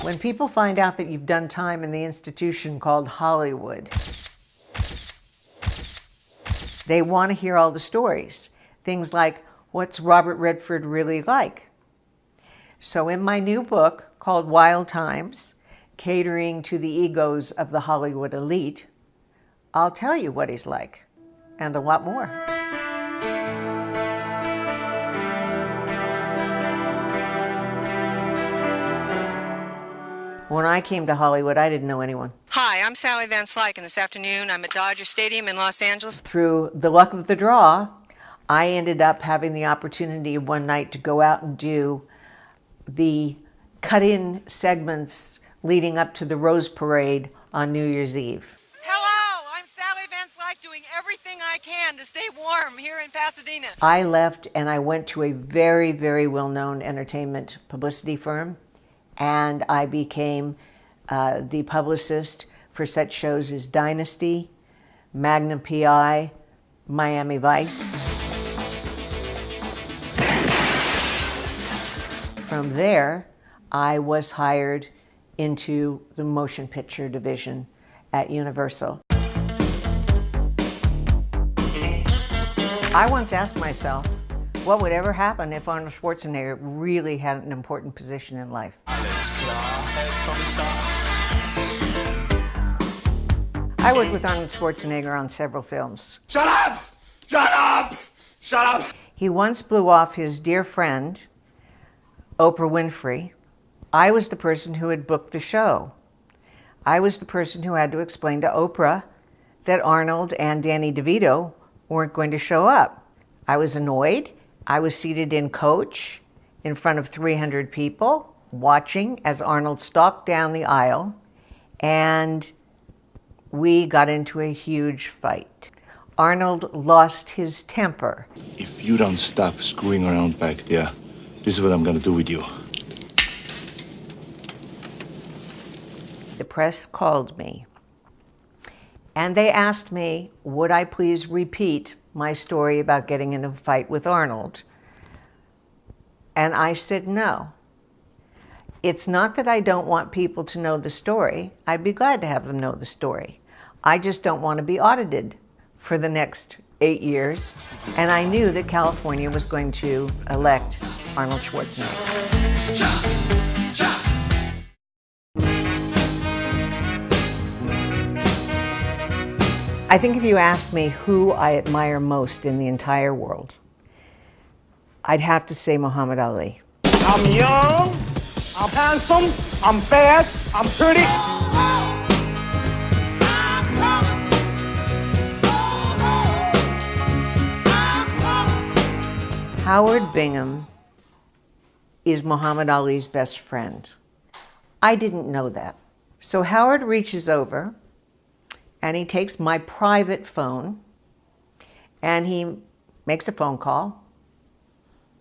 When people find out that you've done time in the institution called Hollywood, they want to hear all the stories. Things like, what's Robert Redford really like? So in my new book called Wild Times, Catering to the Egos of the Hollywood Elite, I'll tell you what he's like, and a lot more. When I came to Hollywood, I didn't know anyone. Hi, I'm Sally Van Slyke, and this afternoon I'm at Dodger Stadium in Los Angeles. Through the luck of the draw, I ended up having the opportunity one night to go out and do the cut-in segments leading up to the Rose Parade on New Year's Eve. Hello, I'm Sally Van Slyke, doing everything I can to stay warm here in Pasadena. I left and I went to a very, very well-known entertainment publicity firm, and I became the publicist for such shows as Dynasty, Magnum PI, Miami Vice. From there, I was hired into the motion picture division at Universal. I once asked myself, what would ever happen if Arnold Schwarzenegger really had an important position in life? I worked with Arnold Schwarzenegger on several films. Shut up! Shut up! Shut up! He once blew off his dear friend, Oprah Winfrey. I was the person who had booked the show. I was the person who had to explain to Oprah that Arnold and Danny DeVito weren't going to show up. I was annoyed. I was seated in coach in front of 300 people, watching as Arnold stalked down the aisle, and we got into a huge fight. Arnold lost his temper. If you don't stop screwing around back there, this is what I'm gonna do with you. The press called me, and they asked me, would I please repeat my story about getting in a fight with Arnold? And I said no. It's not that I don't want people to know the story. I'd be glad to have them know the story. I just don't want to be audited for the next 8 years. And I knew that California was going to elect Arnold Schwarzenegger. I think if you asked me who I admire most in the entire world, I'd have to say Muhammad Ali. I'm young, I'm handsome, I'm fast, I'm pretty. Howard Bingham is Muhammad Ali's best friend. I didn't know that. So Howard reaches over and he takes my private phone and he makes a phone call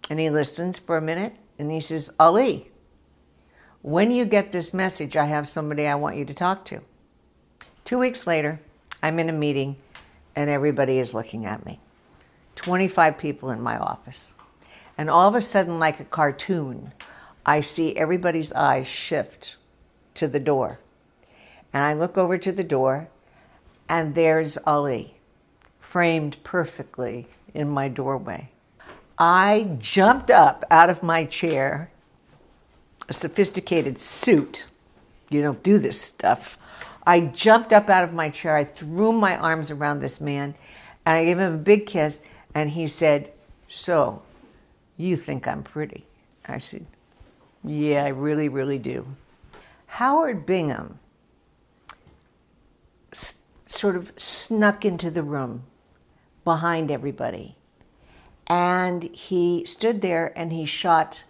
and he listens for a minute and he says, Ali, when you get this message, I have somebody I want you to talk to. 2 weeks later, I'm in a meeting and everybody is looking at me. 25 people in my office. And all of a sudden, like a cartoon, I see everybody's eyes shift to the door. And I look over to the door, and there's Ali, framed perfectly in my doorway. I jumped up out of my chair, a sophisticated suit. You don't do this stuff. I jumped up out of my chair, I threw my arms around this man, and I gave him a big kiss, and he said, so, you think I'm pretty? I said, yeah, I really, really do. Howard Bingham sort of snuck into the room behind everybody. And he stood there and he shot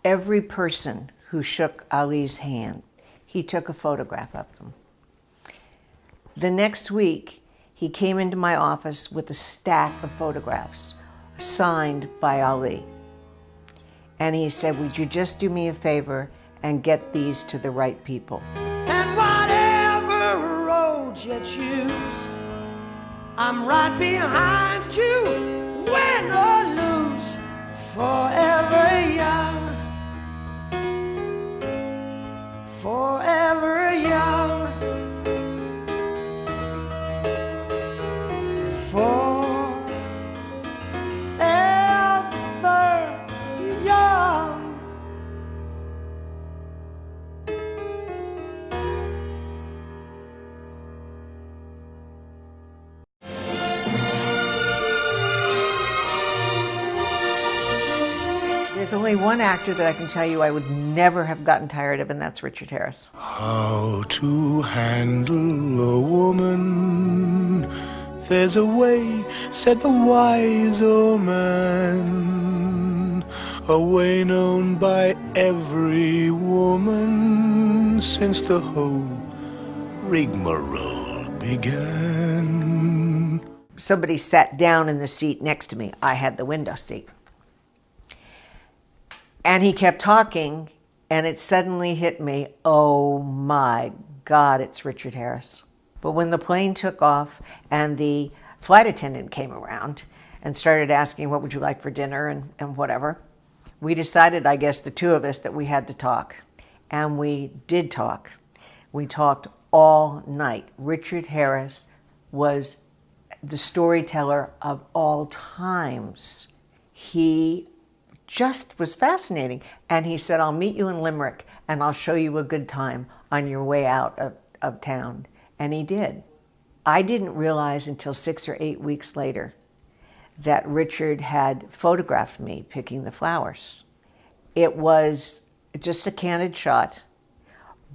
every person who shook Ali's hand. He took a photograph of them. The next week, he came into my office with a stack of photographs signed by Ali. And he said, would you just do me a favor and get these to the right people? And whatever road you choose, I'm right behind you, win or lose, forever young, There's only one actor that I can tell you I would never have gotten tired of, and that's Richard Harris. How to handle a woman. There's a way, said the wise old man. A way known by every woman since the whole rigmarole began. Somebody sat down in the seat next to me. I had the window seat. And he kept talking, and it suddenly hit me, oh my God, it's Richard Harris. But when the plane took off and the flight attendant came around and started asking, what would you like for dinner and whatever, we decided, I guess, the two of us, that we had to talk. And we did talk. We talked all night. Richard Harris was the storyteller of all times. He just was fascinating. And he said, I'll meet you in Limerick and I'll show you a good time on your way out of town. And he did. I didn't realize until 6 or 8 weeks later that Richard had photographed me picking the flowers. It was just a candid shot.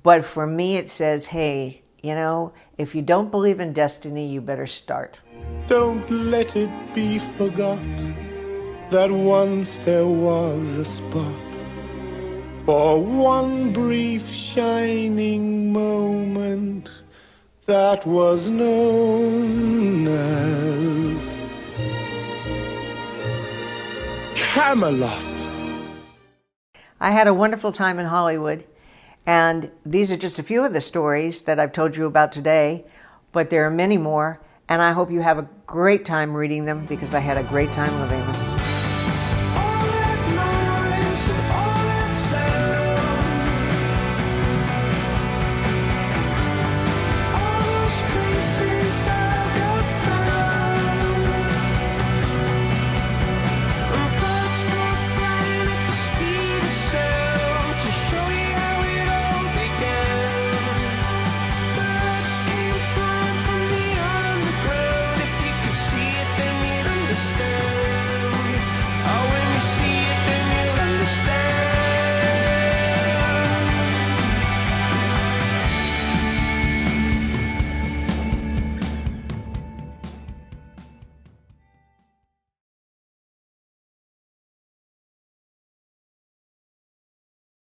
But for me, it says, hey, you know, if you don't believe in destiny, you better start. Don't let it be forgot that once there was a spot for one brief shining moment that was known as Camelot. I had a wonderful time in Hollywood, and these are just a few of the stories that I've told you about today, but there are many more, and I hope you have a great time reading them because I had a great time living them.